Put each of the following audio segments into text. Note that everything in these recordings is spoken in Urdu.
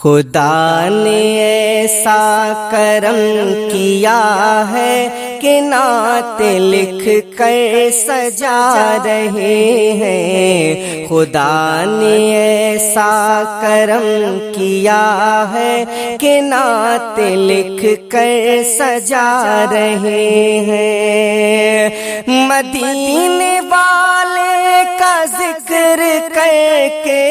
خدا نے ایسا کرم کیا ہے کہ نعت لکھ کر سجا رہے ہیں۔ خدا نے ایسا کرم کیا ہے کہ نعت لکھ کر سجا رہے ہیں۔ مدینے والے کا ذکر کر کے،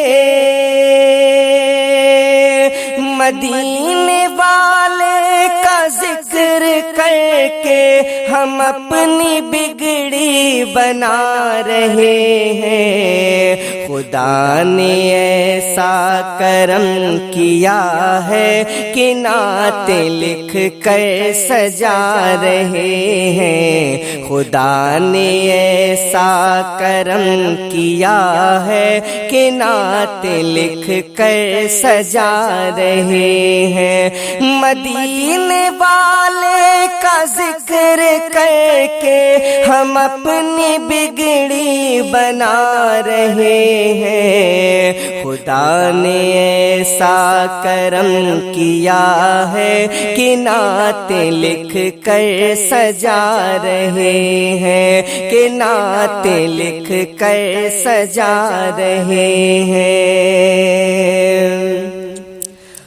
مدینے والے کا ذکر کر کے ہم اپنی بگڑی بنا رہے ہیں۔ خدا نے ایسا کرم کیا ہے کہ نعت لکھ کر سجا رہے ہیں۔ خدا نے ایسا کرم کیا ہے کہ نعت لکھ کر سجا رہے ہیں۔ مدینے والے کا ذکر کر کے ہم اپنی بگڑی بنا رہے ہیں۔ خدا نے ایسا کرم کیا ہے کہ نعت لکھ کر سجا رہے ہیں، کہ نعت لکھ کر سجا رہے ہیں۔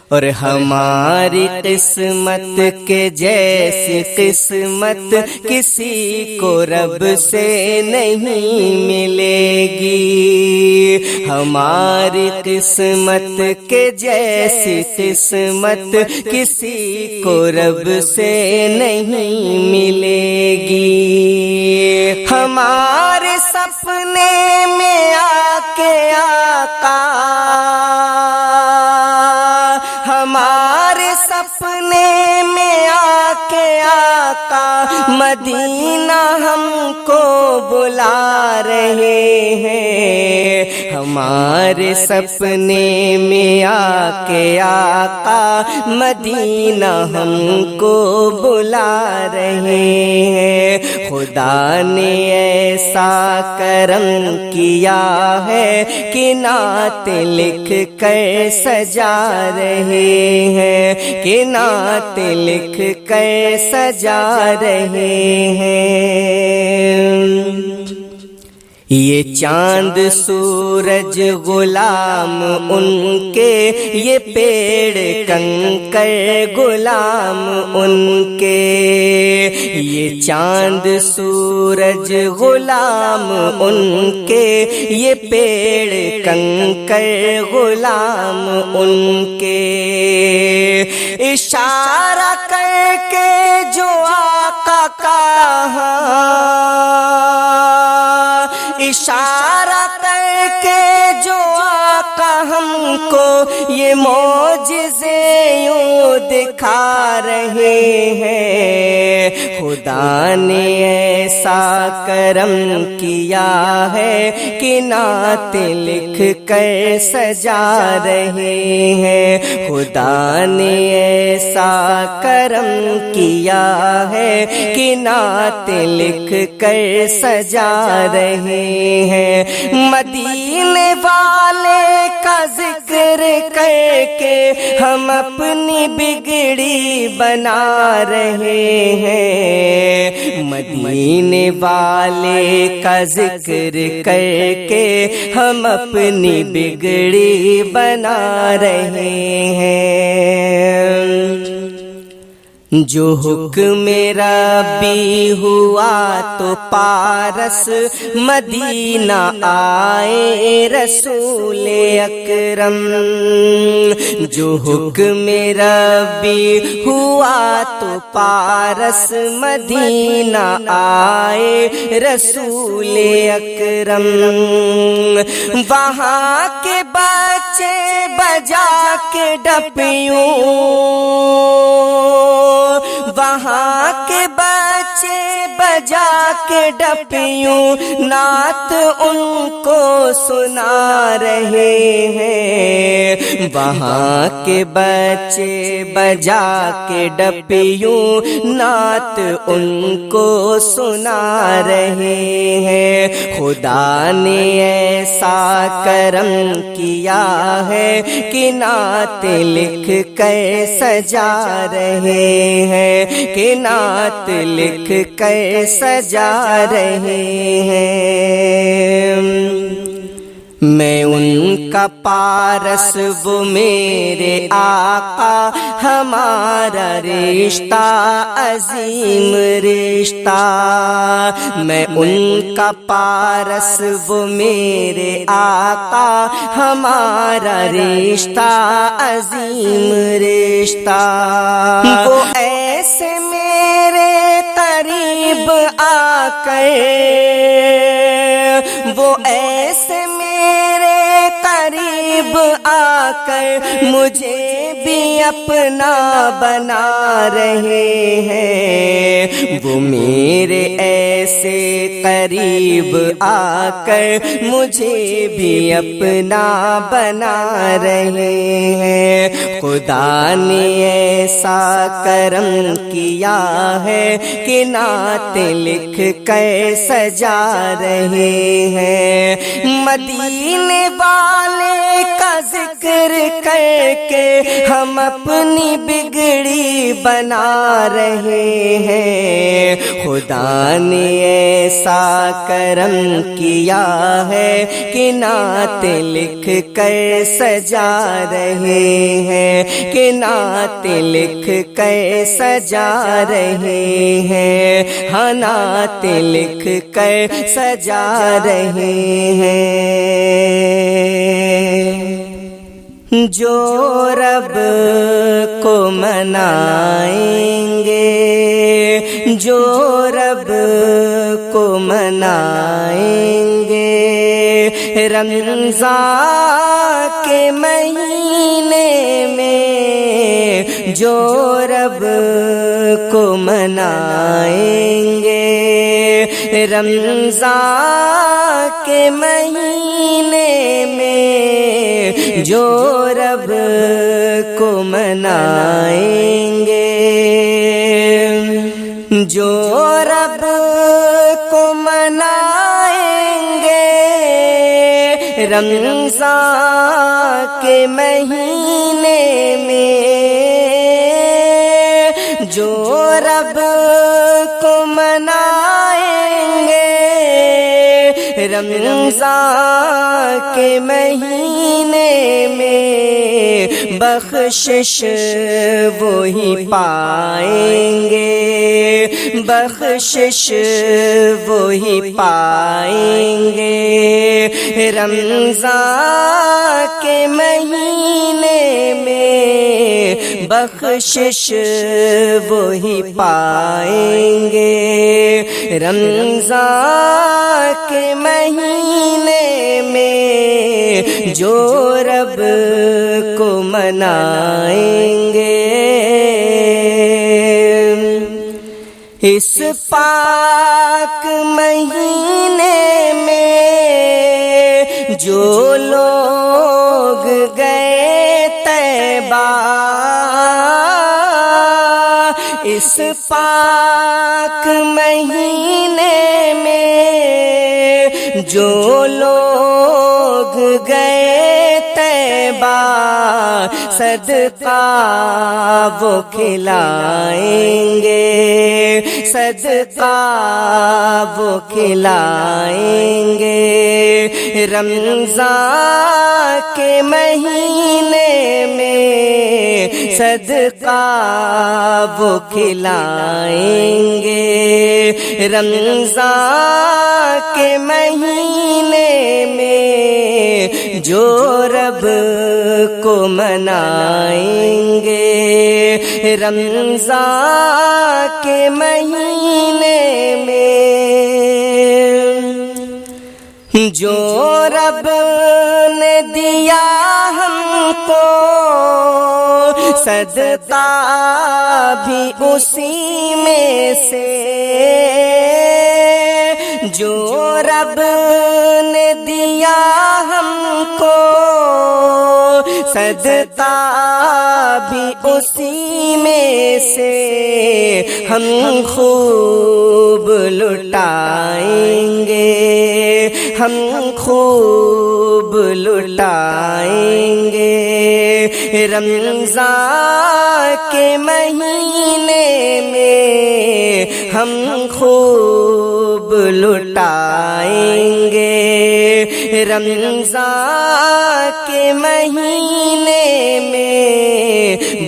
اور ہماری قسمت کے جیسی قسمت کسی کو رب سے نہیں ملے گی۔ ہماری قسمت کے جیسی قسمت کسی کو رب سے نہیں ملے گی۔ ہمارے سپنے میں آ کے آقا، ہمارے سپنے میں آ کے آقا مدینہ ہم کو بلا رہے ہیں۔ ہمارے سپنے میں آ کے آقا مدینہ ہم کو بلا رہے ہیں۔ خدا نے ایسا کرم کیا ہے کہ نعت لکھ کر سجا رہے ہیں، کہ نعت لکھ کر سجا رہے ہیں۔ یہ چاند سورج غلام ان کے، یہ پیڑ کنکر غلام ان کے۔ یہ چاند سورج غلام ان کے، یہ پیڑ کنکر غلام ان کے۔ اشارہ کر کے جو آقا کہا، اشارہ کر کے جو آقا ہم کو یہ معجزے یوں دکھا رہے ہیں۔ خدا نے ایسا کرم کیا ہے کہ نعت لکھ کر سجا رہے ہیں۔ خدا نے ایسا کرم کیا ہے کہ نعت لکھ کر سجا رہے ہیں۔ مدینے والے کا ذکر کر کے ہم اپنی بگڑی بنا رہے ہیں۔ مدینے والے کا ذکر کر کے ہم اپنی بگڑی بنا رہے ہیں۔ جو حکم ربی ہوا تو پارس مدینہ آئے رسول اکرم۔ جو حکم ربی ہوا تو پارس مدینہ آئے رسول اکرم۔ وہاں کے بچے بجا کے ڈپیوں، وہاں کے بچے بجا کے ڈپیوں نعت ان کو سنا رہے ہیں۔ وہاں کے بچے بجا کے ڈپیوں نعت ان کو سنا رہے ہیں۔ خدا نے ایسا کرم کیا ہے کہ نعت لکھ کر سجا رہے ہیں، کہ نعت لکھ کر سجا رہے ہیں۔ میں ان کا پارس وہ میرے آقا، ہمارا رشتہ عظیم رشتہ۔ میں ان کا پارس وہ میرے آقا، ہمارا رشتہ عظیم رشتہ۔ وہ ایسے میرے قریب آ کر، وہ ایسے میرے قریب آ کر مجھے بھی اپنا بنا رہے ہیں۔ وہ میرے ایسے قریب آ کر مجھے بھی اپنا بنا رہے ہیں۔ خدا نے ایسا کرم کیا ہے کہ نعت لکھ کر سجا رہے ہیں۔ مدینے والے کا ذکر کر کے ہم اپنی بگڑی بنا رہے ہیں۔ خدا نے ایسا کرم کیا ہے کہ نعت لکھ کر سجا رہے ہیں، کہ نعت لکھ کر سجا رہے ہیں، ہاں نعت لکھ کر سجا رہے ہیں۔ جو رب کو منائیں گے، جو رب کو منائیں گے، رمضان کے مہینے میں جو رب کو منائیں گے، رمضان کے مہینے میں جو رب کو منائیں گے، جو رب کو منائیں گے، رمضان کے مہینے میں جو رب کو منائیں گے، رمضان کے مہینے میں بخشش وہی پائیں گے، بخشش وہی پائیں گے، رمضان کے مہینے میں بخشش وہی پائیں گے، رمضان کے مہینے میں جو رب کو منائیں گے۔ اس پاک مہینے میں جو لوگ گئے طیبہ، اس پاک مہینے میں جو لوگ گئے طیبہ، صدقہ وہ کھلائیں گے، صدقہ وہ کھلائیں گے، رمضان کے مہینے میں صدقہ وہ کھلائیں گے، رمضان کے مہینے میں جو رب کو منائیں گے، رمضان کے مہینے میں جو رب نے دیا ہم کو صدقہ بھی اسی میں سے، جو رب نے دیا ہم کو صدقہ بھی اسی میں سے ہم خوب لٹائیں گے، ہم خوب لٹائیں گے۔ رمضان کے مہینے میں ہم خوب لٹائیں گے، رمضان کے مہینے میں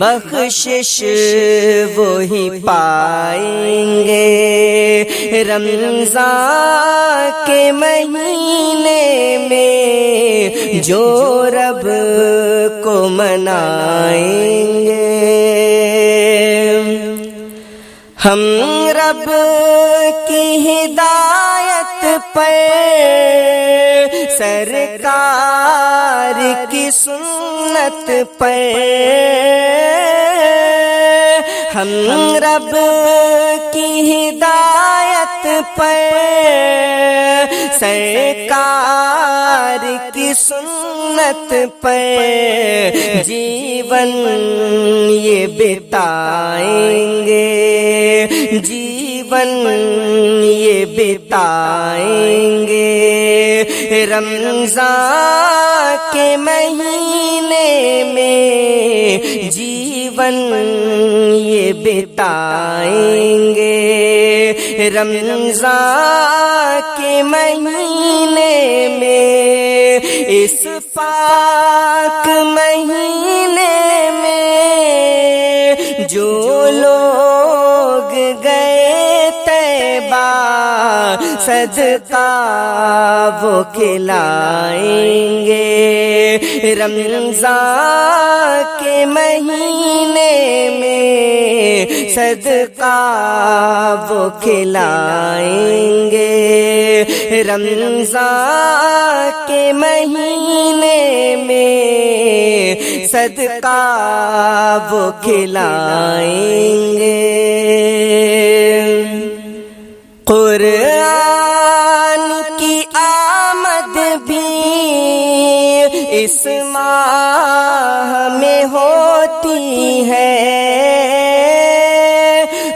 بخشش وہی پائیں گے، رمضان کے مہینے میں جو رب کو منائیں گے۔ ہم رب کی ہدایت پر، سرکار کی سنت پر، ہم رب کی ہدایت پر، سرکار کی سنت پر جیون یہ بتائیں گے، جیون یہ بتائیں گے۔ رمضان کے مہینے میں جیون یہ بتائیں گے، رمضان کے مہینے میں، اس پاک مہینے میں جو لوگ گئے طیبہ صدقہ وہ کھلائیں گے، رمضان کے مہینے میں صدقہ وہ کھلائیں گے، رمضان کے مہینے میں صدقہ وہ کھلائیں گے۔ قرآن کی آمد بھی اس ماہ میں ہوتی ہے،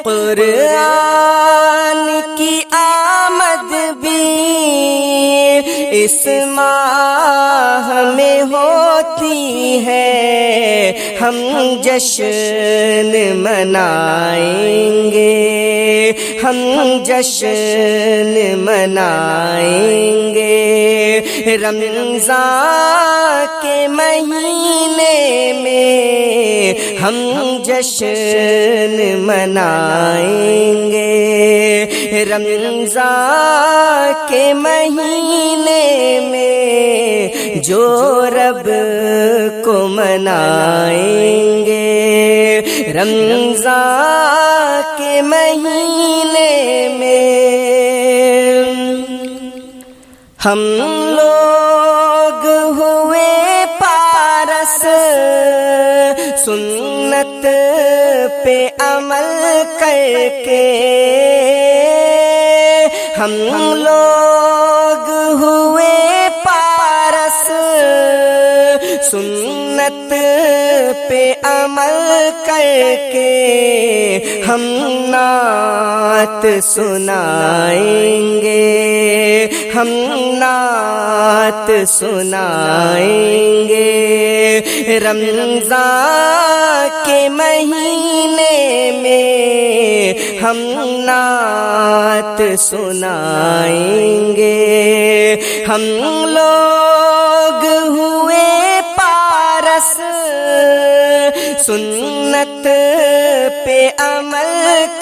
قرآن کی آمد بھی اس ماہ میں ہوتی ہے، ہم جشن منائیں گے، ہم جشن منائیں گے، رمضان کے مہینے میں ہم جشن منائیں گے، رمضان کے مہینے میں جو رب کو منائیں گے، رمضان کے مہینے میں ہم لوگ ہوئے پارس سنت پہ عمل کر کے، ہم لوگ ہوئے پارس سنت پہ عمل کر کے، ہم نعت سنائیں گے، ہم نعت سنائیں گے، رمضان کے مہینے میں ہم نعت سنائیں گے، ہم لوگ ہوئے پارس سنت پہ عمل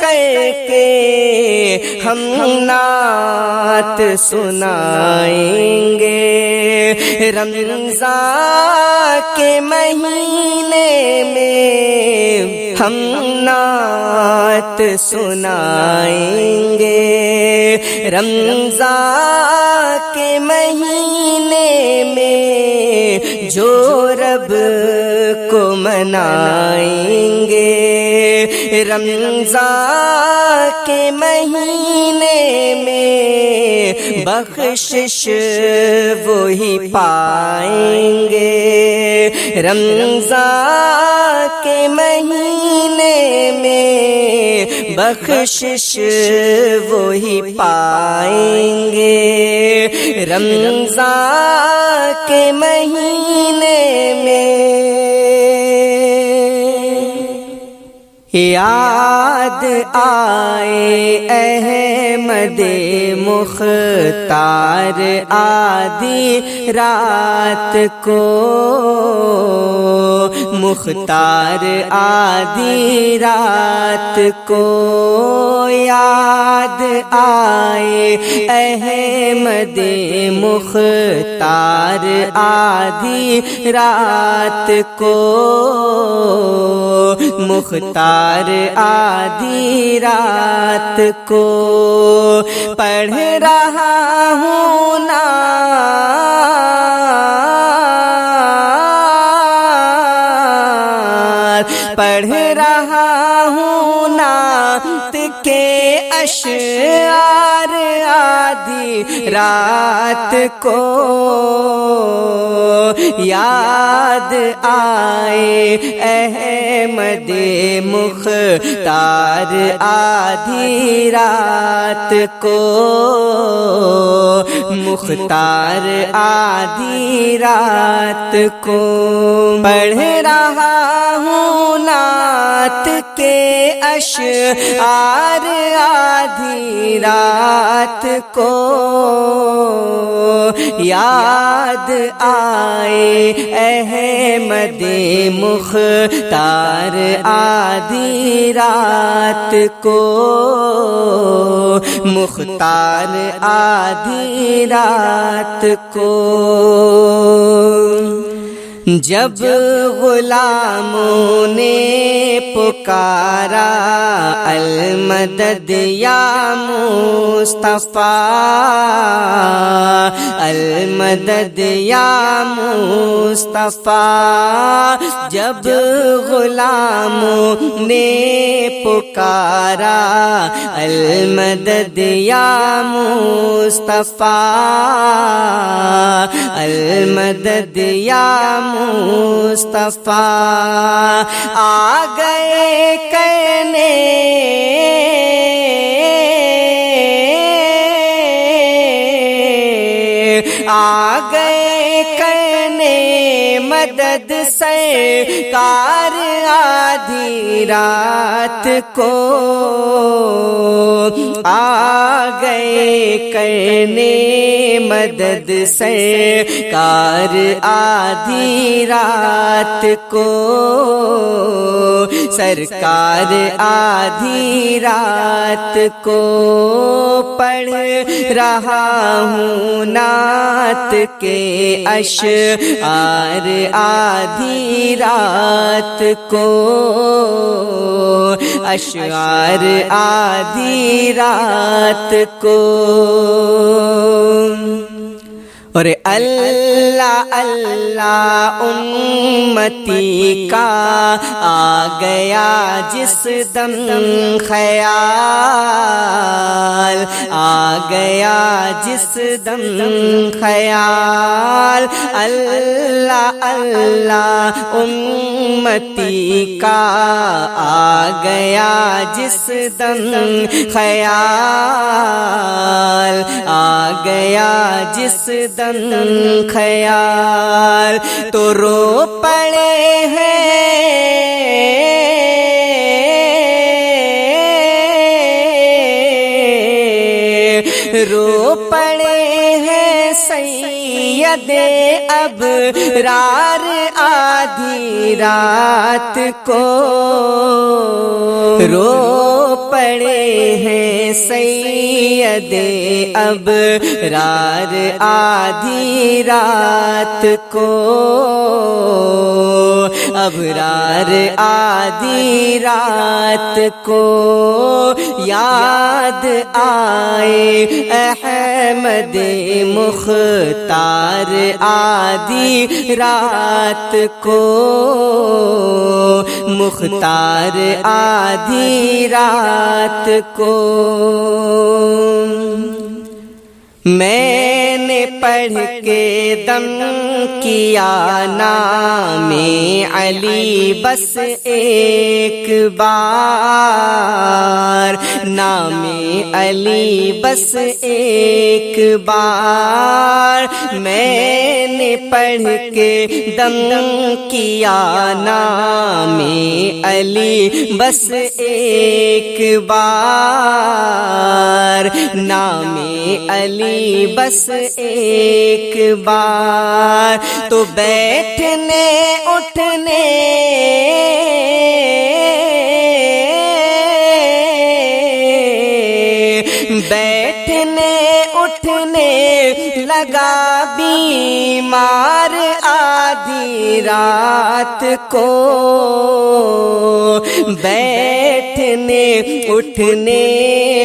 کر کے، ہم نعت سنائیں گے، رمضان کے مہینے میں ہم نعت سنائیں گے، رمضان کے مہینے میں جو رب کو منائیں گے، رمضان کے مہینے میں بخشش وہی پائیں گے، رمضان کے مہینے میں بخشش وہی پائیں گے، رمضان کے مہینے میں یاد آئے احمد مختار آدھی رات کو، مختار آدھی رات کو یاد آئے احمد مختار آدھی رات کو، مختار آدھی رات کو پڑھ رہا ہوں نعت، پڑھ رہا ہوں نعت کے اشعار آدھی رات کو، یاد آئے احمد مختار آدھی رات کو، مختار آدھی رات کو پڑھ رہا ہوں نعت کے اشعار آدھی رات کو، یاد آئے احمد مختار آدھی رات کو، مختار آدھی رات کو جب غلاموں نے پکارا المدد یا مصطفیٰ، المدد یا مصطفیٰ، جب غلاموں نے پکارا المدد یا مصطفیٰ، المدد یا مصطفیٰ، آ گئے کہنے آ گئے کہنے مدد سرکار آدھی رات کو، آ گئے کرنے مدد سرکار آدھی رات کو، سرکار آدھی رات کو پڑھ رہا ہوں نعت کے اشعار آدھی رات کو، اشعار آدھی رات کو، اور اللہ اللہ امتی کا آ گیا جس دم خیال، آ گیا جس دم خیال، اللہ اللہ امتی کا آ گیا جس دم خیال، آ گیا جس دم خیال، تو رو پڑے ہیں رو پڑے ہیں سید ابرار آدھی رات کو، رو پڑے ہیں سید ابرار آدھی رات کو، ابرار آدھی رات کو یاد آئے احمد مختار آدھی رات کو، مختار آدھی رات کو میں نے پڑھ کے دم کیا نام علی بس ایک بار، نام علی بس ایک بار، میں نے پڑھ کے دم کیا نام علی بس ایک بار، نام علی بس ایک بار، تو بیٹھنے اٹھنے لگا بیمار آدھی رات کو، بیٹھنے اٹھنے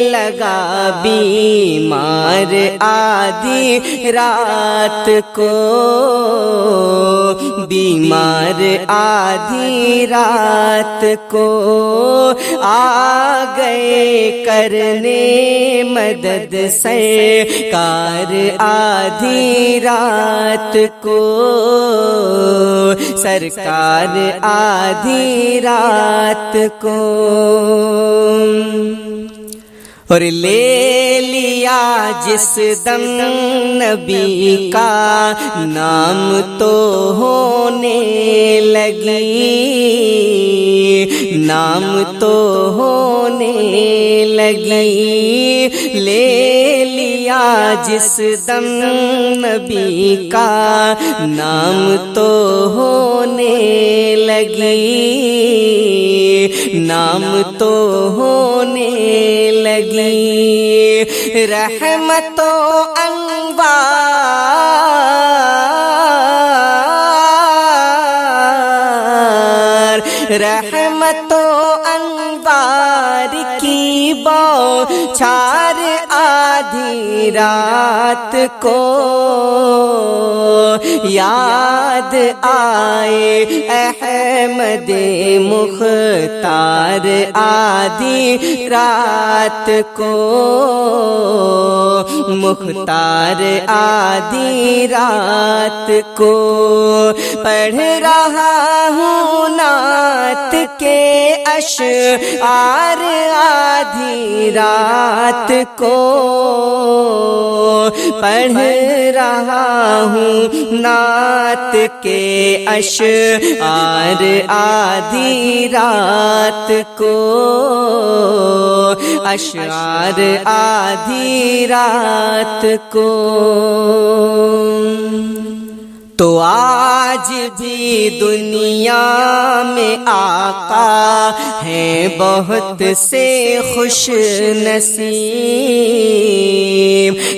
لگا بیمار آدھی رات کو، بیمار آدھی رات کو، آ گئے کرنے مدد سرکار آدھی رات کو، سرکار آدھی رات کو، اور لے لیا جس دم نبی کا نام تو ہونے لگی، نام تو ہونے لگی، لے لیا جس دم نبی کا نام تو ہونے لگی، نام تو ہونے لگی، رحمت و انوار، رحمت و انوار کی بوچھار آدھی رات کو، یاد آئے احمد مختار آدھی رات کو، مختار آدھی رات کو، پڑھ رہا ہوں نعت کے اشعار آدھی رات کو، پڑھ رہا ہوں نعت کے اشعار آدھی رات کو، اشعار آدھی رات کو، تو آج بھی دنیا میں آقا ہیں بہت سے خوش نصیب،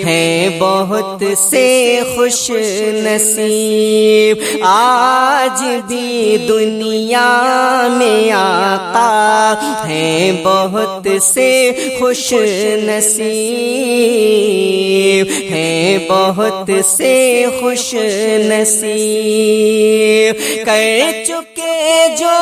ہیں بہت سے خوش نصیب، آج بھی دنیا میں آقا ہیں بہت سے خوش نصیب، ہیں بہت سے خوش نصیب، کر چکے جو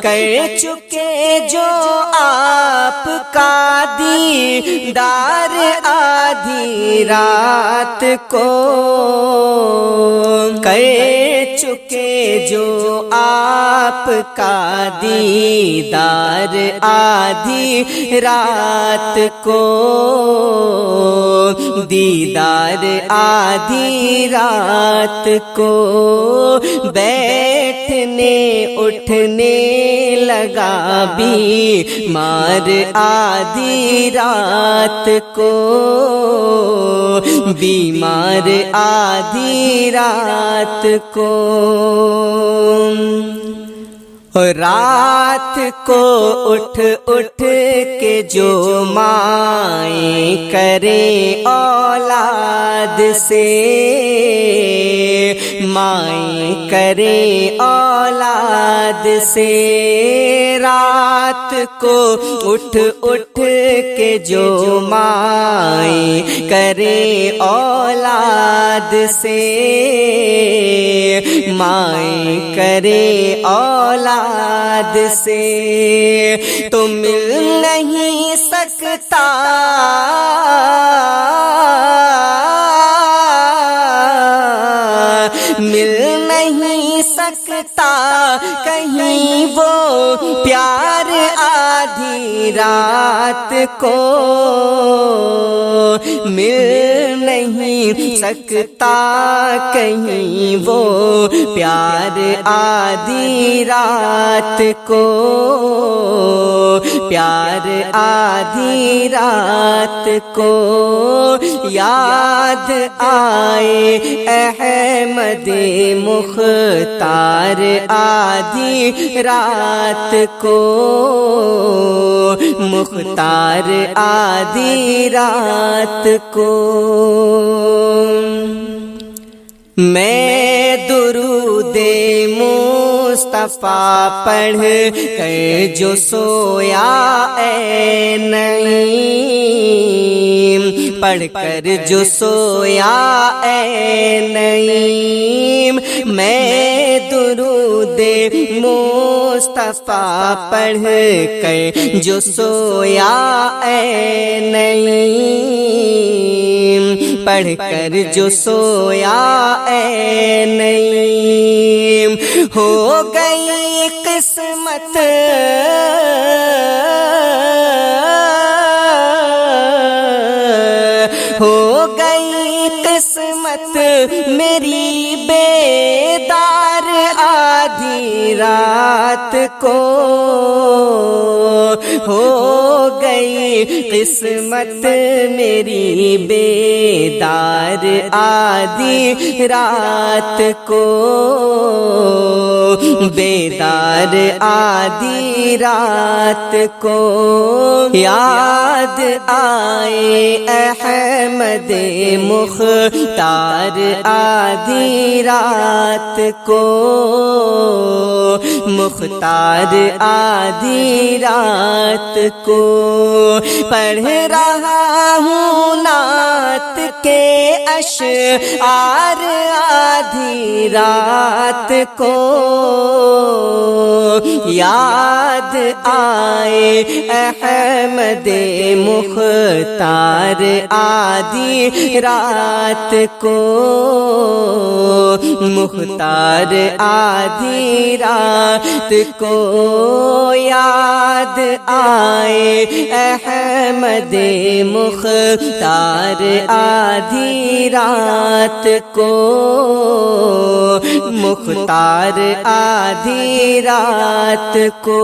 کر چکے جو آپ کا دیدار آدھی رات کو، کر چکے جو آپ کا دیدار آدھی رات کو، دیدار آدھی رات کو، بیٹھنے اٹھنے لگا بیمار آدھی رات کو، بیمار آدھی رات کو، رات کو اٹھ اٹھ کے جو مائیں کریں اولاد سے، مائیں کریں اولاد سے، رات رات کو اٹھ اٹھ کے جو مائیں کرے اولاد سے، مائیں کرے اولاد سے، تو مل نہیں سکتا مل نہیں سکتا کہیں وہ پیار آدھی رات کو، مل نہیں سکتا کہیں وہ پیار آدھی رات کو، پیار آدھی رات کو۔ یاد آئے احمد مختار آدھی رات کو، مختار آدھی رات کو۔ میں درود مصطفیٰ پڑھ کر جو سویا اے نعیم، پڑھ کر جو سویا اے نعیم، میں درود مصطفیٰ پڑھ کر جو سویا اے نعیم، پڑھ کر جو سویا اے نعیم، ہو گئی قسمت ہو گئی قسمت میری بیدار آدھی رات کو، ہو گئی قسمت میری بیدار آدھی رات کو، بیدار آدھی رات کو۔ یاد آئے احمد مختار آدھی رات کو، مختار آدھی رات کو۔ پڑھ رہا ہوں نعت کے اشعار آدھی رات کو، یاد آئے احمد مختار آدھی رات کو، مختار آدھی رات کو۔ یاد آئے احمد مختار آدھی رات کو، مختار آدھی رات کو۔